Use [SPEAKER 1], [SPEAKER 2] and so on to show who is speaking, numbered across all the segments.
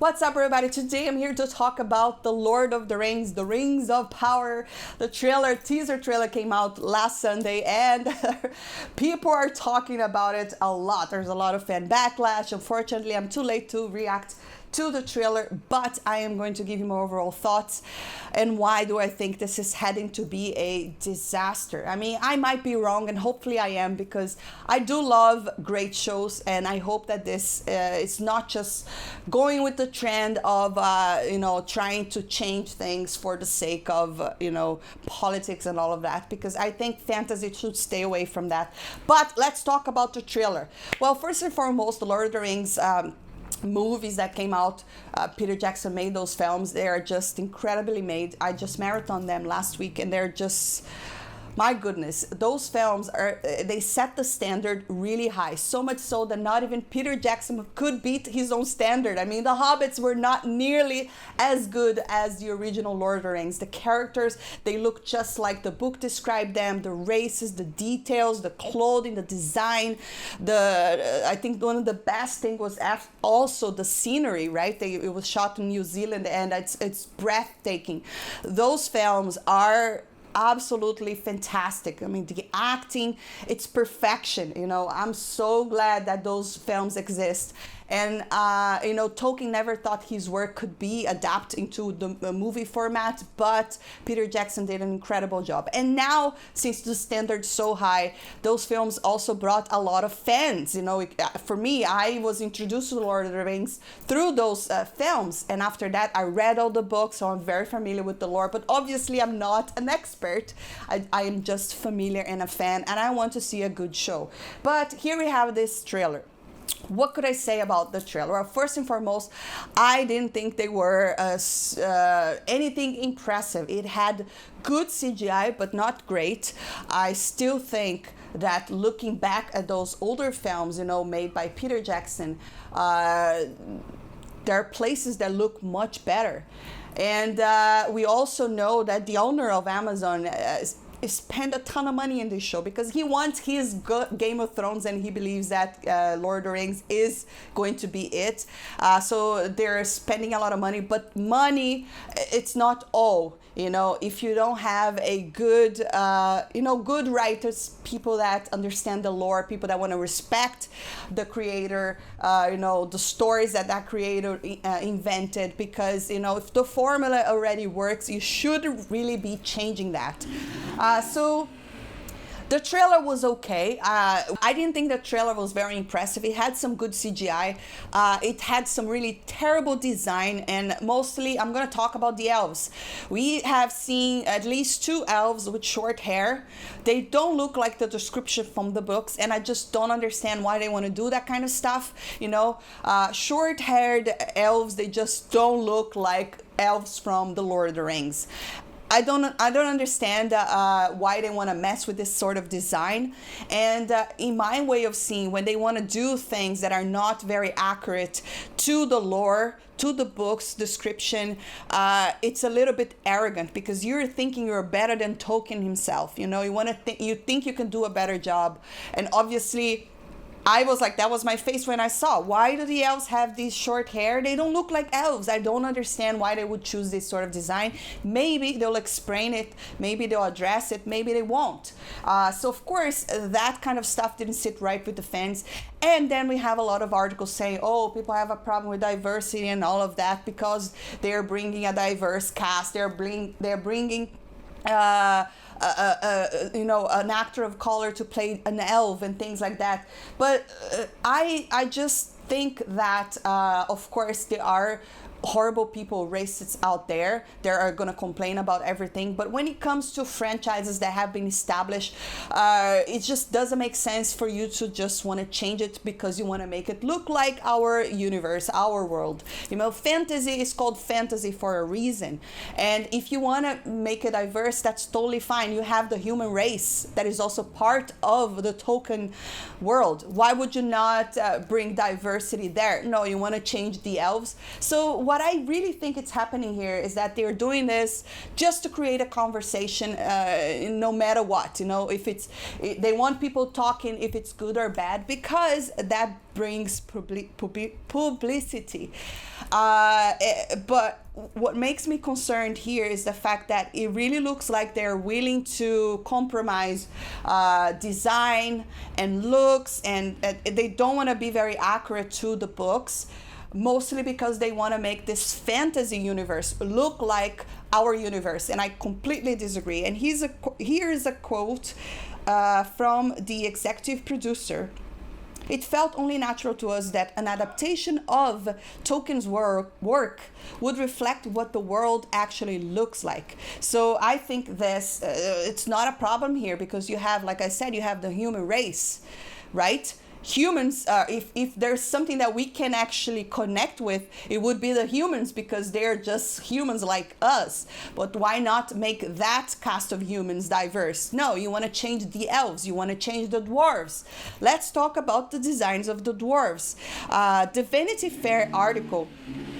[SPEAKER 1] What's up, everybody? Today I'm here to talk about The Lord of the Rings, The Rings of Power. The teaser trailer came out last Sunday, and people are talking about it a lot. There's a lot of fan backlash. Unfortunately, I'm too late to react to the trailer, but I am going to give you my overall thoughts and why do I think this is heading to be a disaster. I mean, I might be wrong, and hopefully I am, because I do love great shows, and I hope that this is not just going with the trend of trying to change things for the sake of politics and all of that, because I think fantasy should stay away from that. But let's talk about the trailer. Well, first and foremost, The Lord of the Rings movies that came out, Peter Jackson made those films. They are just incredibly made. I just marathoned them last week, and they're just, my goodness, those films they set the standard really high, so much so that not even Peter Jackson could beat his own standard. I mean, the Hobbits were not nearly as good as the original Lord of the Rings. The characters, they look just like the book described them, the races, the details, the clothing, the design. I think one of the best thing was also the scenery, right? It was shot in New Zealand, and it's breathtaking. Those films are absolutely fantastic. I mean, the acting, it's perfection. I'm so glad that those films exist. And Tolkien never thought his work could be adapted into the movie format, but Peter Jackson did an incredible job. And now, since the standard's so high, those films also brought a lot of fans. For me, I was introduced to The Lord of the Rings through those films, and after that, I read all the books, so I'm very familiar with the lore. But obviously, I'm not an expert. I am just familiar and a fan, and I want to see a good show. But here we have this trailer. What could I say about the trailer? Well, first and foremost, I didn't think they were anything impressive. It had good CGI, but not great. I still think that looking back at those older films, made by Peter Jackson, there are places that look much better. And we also know that the owner of Amazon spend a ton of money in this show because he wants his Game of Thrones, and he believes that Lord of the Rings is going to be it. So they're spending a lot of money, but money, it's not all. If you don't have a good, good writers, people that understand the lore, people that want to respect the creator, the stories that creator invented, because, if the formula already works, you should really be changing that. So the trailer was okay. I didn't think the trailer was very impressive. It had some good CGI. It had some really terrible design, and mostly I'm going to talk about the elves. We have seen at least 2 elves with short hair. They don't look like the description from the books, and I just don't understand why they want to do that kind of stuff. Short-haired elves, they just don't look like elves from the Lord of the Rings. I don't understand why they want to mess with this sort of design. And in my way of seeing, when they want to do things that are not very accurate to the lore, to the book's description, it's a little bit arrogant, because you're thinking you're better than Tolkien himself. You think you can do a better job, and obviously, I was like, that was my face when I saw. Why do the elves have these short hair? They don't look like elves. I don't understand why they would choose this sort of design. Maybe they'll explain it. Maybe they'll address it. Maybe they won't. So, of course, that kind of stuff didn't sit right with the fans. And then we have a lot of articles saying, oh, people have a problem with diversity and all of that because they're bringing a diverse cast. They're bringing an actor of color to play an elf and things like that. But I just think that, of course, there are horrible people, racists out there. They are going to complain about everything. But when it comes to franchises that have been established, it just doesn't make sense for you to just want to change it because you want to make it look like our universe, our world. Fantasy is called fantasy for a reason. And if you want to make it diverse, that's totally fine. You have the human race that is also part of the Tolkien world. Why would you not bring diversity there? No, you want to change the elves. So why what I really think it's happening here is that they're doing this just to create a conversation, no matter what. If they want people talking, if it's good or bad, because that brings publicity. But what makes me concerned here is the fact that it really looks like they're willing to compromise design and looks, and they don't want to be very accurate to the books, mostly because they want to make this fantasy universe look like our universe, and I completely disagree. And here is a quote from the executive producer. It felt only natural to us that an adaptation of Tolkien's work would reflect what the world actually looks like. So I think this, it's not a problem here, because you have, like I said, you have the human race, right? Humans, if there's something that we can actually connect with, it would be the humans, because they're just humans like us. But why not make that cast of humans diverse? No, you want to change the elves, you want to change the dwarves. Let's talk about the designs of the dwarves. The Vanity Fair article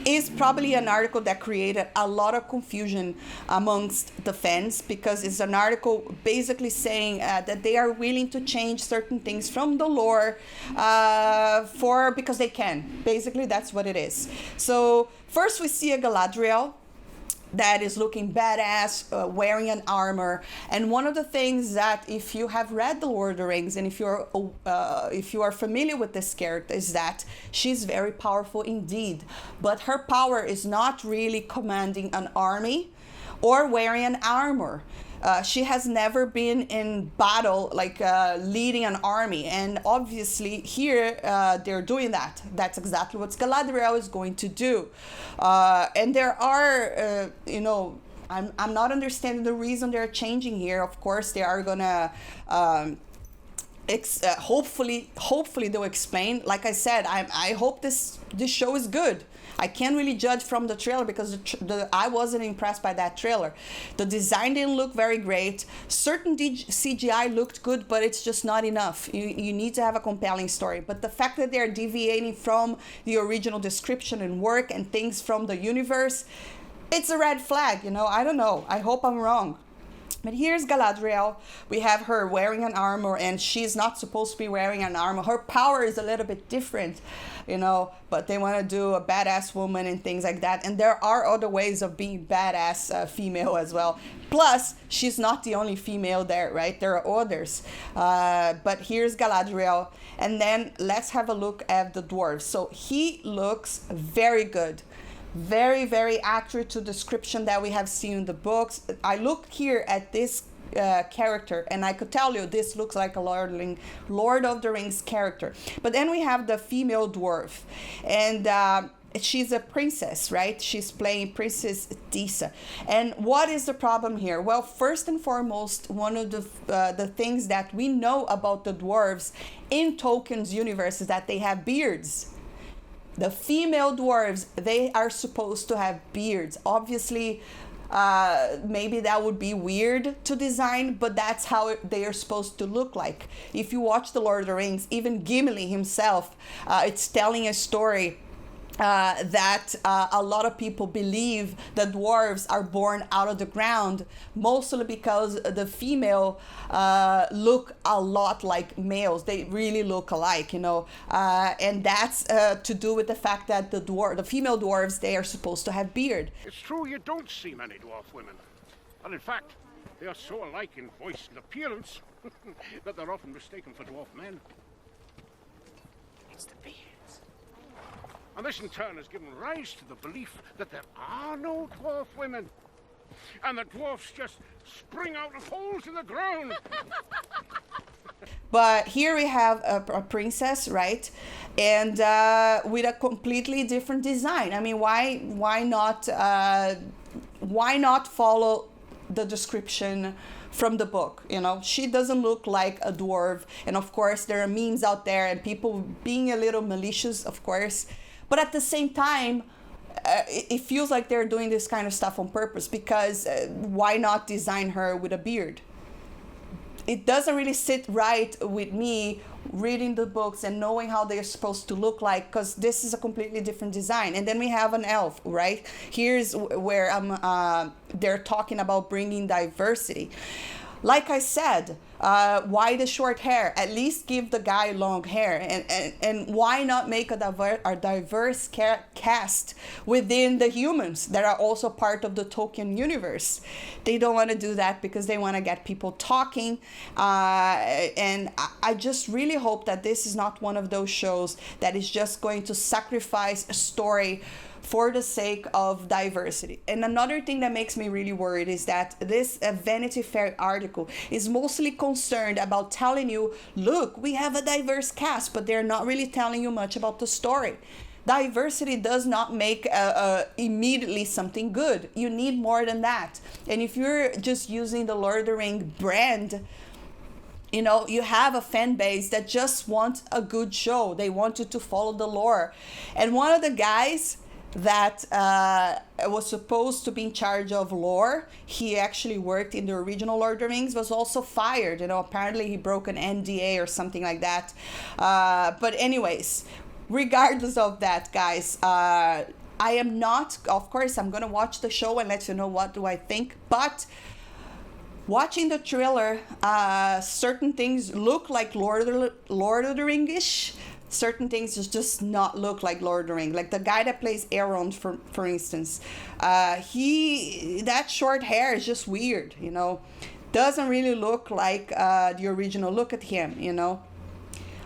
[SPEAKER 1] is probably an article that created a lot of confusion amongst the fans, because it's an article basically saying that they are willing to change certain things from the lore because they can. Basically, that's what it is. So first we see a Galadriel that is looking badass, wearing an armor. And one of the things that, if you have read The Lord of the Rings, and if you are familiar with this character, is that she's very powerful indeed. But her power is not really commanding an army or wearing an armor. She has never been in battle, like leading an army. And obviously here they're doing that. That's exactly what Galadriel is going to do. And there are, I'm not understanding the reason they're changing here. Of course, they are going to... hopefully they'll explain. Like I said, I hope this show is good. I can't really judge from the trailer, because I wasn't impressed by that trailer. The design didn't look very great. Certain CGI looked good, but it's just not enough. You need to have a compelling story. But the fact that they're deviating from the original description and work and things from the universe, it's a red flag. I don't know. I hope I'm wrong. But here's Galadriel. We have her wearing an armor, and she's not supposed to be wearing an armor. Her power is a little bit different, but they want to do a badass woman and things like that. And there are other ways of being badass female as well. Plus, she's not the only female there, right? There are others. But here's Galadriel. And then let's have a look at the dwarves. So he looks very good. Very, very accurate to description that we have seen in the books. I look here at this character, and I could tell you this looks like a Lord of the Rings character. But then we have the female dwarf, and she's a princess, right? She's playing Princess Disa. And what is the problem here? Well, first and foremost, one of the things that we know about the dwarves in Tolkien's universe is that they have beards. The female dwarves, they are supposed to have beards. Obviously, maybe that would be weird to design, but that's how they are supposed to look like. If you watch The Lord of the Rings, even Gimli himself, it's telling a story that a lot of people believe the dwarves are born out of the ground, mostly because the female look a lot like males. They really look alike, and that's to do with the fact that the female dwarves, they are supposed to have beard.
[SPEAKER 2] It's true you don't see many dwarf women, and in fact, they are so alike in voice and appearance that they're often mistaken for dwarf men. It's the beards. And this in turn has given rise to the belief that there are no dwarf women, and the dwarfs just spring out of holes in the ground.
[SPEAKER 1] But here we have a princess, right? And with a completely different design. I mean, why not follow the description from the book? She doesn't look like a dwarf. And of course, there are memes out there and people being a little malicious, of course. But at the same time, it feels like they're doing this kind of stuff on purpose, because why not design her with a beard? It doesn't really sit right with me reading the books and knowing how they're supposed to look like, because this is a completely different design. And then we have an elf, right? Here's where they're talking about bringing diversity. Like I said, why the short hair? At least give the guy long hair. And why not make a diverse cast within the humans that are also part of the Tolkien universe? They don't want to do that because they want to get people talking. And I just really hope that this is not one of those shows that is just going to sacrifice a story for the sake of diversity. And another thing that makes me really worried is that this Vanity Fair article is mostly concerned about telling you, look, we have a diverse cast, but they're not really telling you much about the story. Diversity does not make immediately something good. You need more than that. And if you're just using the Lord of the Rings brand, you know, you have a fan base that just wants a good show. They want you to follow the lore. And one of the guys that was supposed to be in charge of lore, he actually worked in the original Lord of the Rings, was also fired. You know, apparently he broke an NDA or something like that. But anyways, regardless of that, guys, I am not, of course, I'm going to watch the show and let you know what do I think. But watching the trailer, certain things look like Lord of the Ring-ish. Certain things just not look like Lord of the Rings. Like the guy that plays Elrond, for instance, that short hair is just weird, you know. Doesn't really look like the original. Look at him, you know.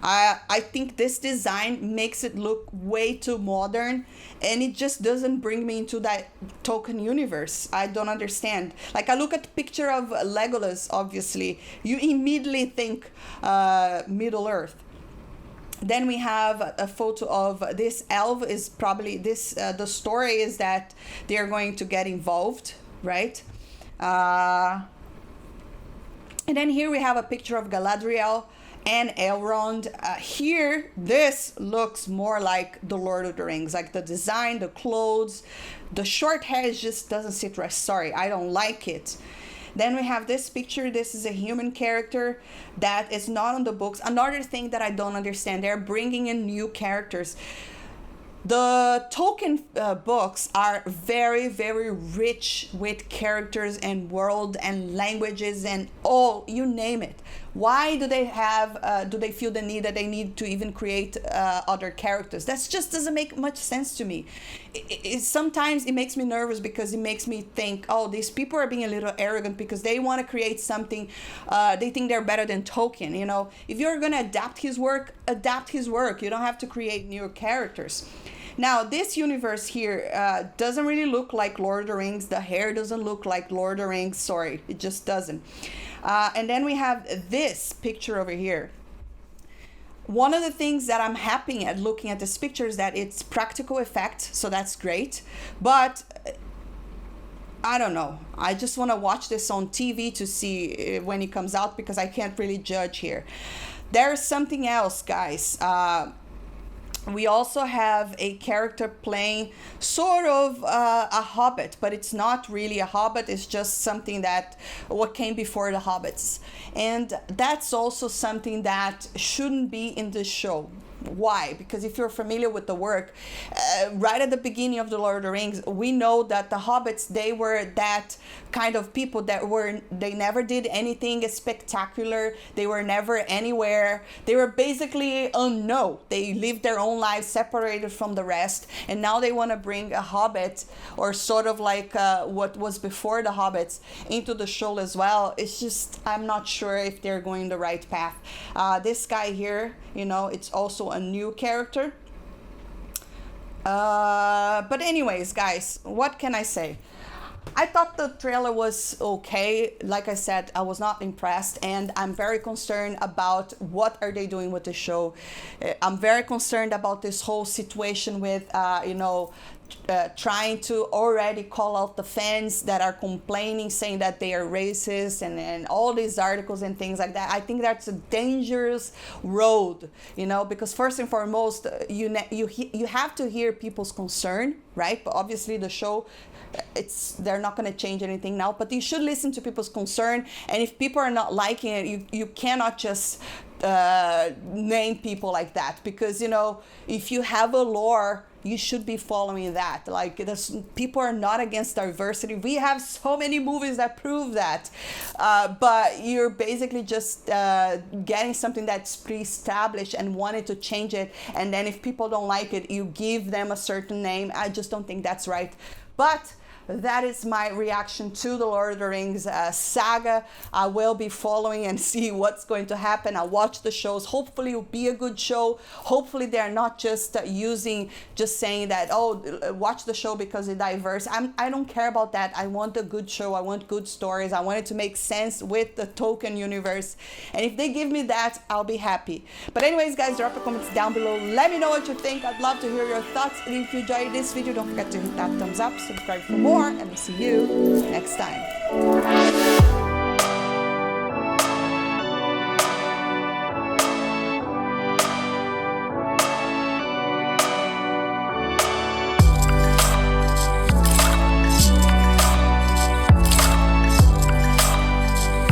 [SPEAKER 1] I think this design makes it look way too modern, and it just doesn't bring me into that Tolkien universe. I don't understand. Like, I look at the picture of Legolas, obviously. You immediately think Middle Earth. Then we have a photo of this elf. Is probably this, the story is that they're going to get involved, right? And then here we have a picture of Galadriel and Elrond. Here, this looks more like the Lord of the Rings, like the design, the clothes, the short hair just doesn't sit right. Sorry, I don't like it. Then we have this picture. This is a human character that is not on the books. Another thing that I don't understand, they're bringing in new characters. The Tolkien books are very, very rich with characters and world and languages and all, you name it. Why do they have, do they feel the need that they need to even create other characters? That just doesn't make much sense to me. Sometimes it makes me nervous because it makes me think, oh, these people are being a little arrogant because they want to create something, they think they're better than Tolkien, you know. If you're going to adapt his work, adapt his work. You don't have to create new characters. Now, this universe here doesn't really look like Lord of the Rings. The hair doesn't look like Lord of the Rings. Sorry, it just doesn't. And then we have this picture over here. One of the things that I'm happy at looking at this picture is that it's practical effect, so that's great. But I don't know. I just want to watch this on TV to see when it comes out because I can't really judge here. There's something else, guys. We also have a character playing sort of a hobbit, but it's not really a hobbit. It's just something that what came before the hobbits. And that's also something that shouldn't be in this show. Why? Because if you're familiar with the work, right at the beginning of the Lord of the Rings, we know that the hobbits, they were that kind of people that they never did anything spectacular. They were never anywhere. They were basically unknown. They lived their own lives separated from the rest. And now they want to bring a hobbit, or sort of like what was before the hobbits, into the show as well. It's just, I'm not sure if they're going the right path. This guy here, you know, it's also a new character. But anyways, guys, what can I say? I thought the trailer was okay. Like I said, I was not impressed, and I'm very concerned about what are they doing with the show. I'm very concerned about this whole situation with, you know, trying to already call out the fans that are complaining, saying that they are racist, and all these articles and things like that. I think that's a dangerous road, you know, because first and foremost, you have to hear people's concern, right? But obviously the show, they're not going to change anything now, but you should listen to people's concern. And if people are not liking it, you cannot just name people like that, because, you know, if you have a lore, you should be following that. Like, people are not against diversity. We have so many movies that prove that, but you're basically just getting something that's pre-established and wanting to change it, and then if people don't like it, you give them a certain name. I just don't think that's right. But that is my reaction to the Lord of the Rings saga. I will be following and see what's going to happen. I'll watch the shows. Hopefully it will be a good show. Hopefully they're not just saying that, oh, watch the show because it's diverse. I don't care about that. I want a good show. I want good stories. I want it to make sense with the Tolkien universe. And if they give me that, I'll be happy. But anyways, guys, drop a comments down below. Let me know what you think. I'd love to hear your thoughts. And if you enjoyed this video, don't forget to hit that thumbs up, subscribe for more, and we'll see you next time.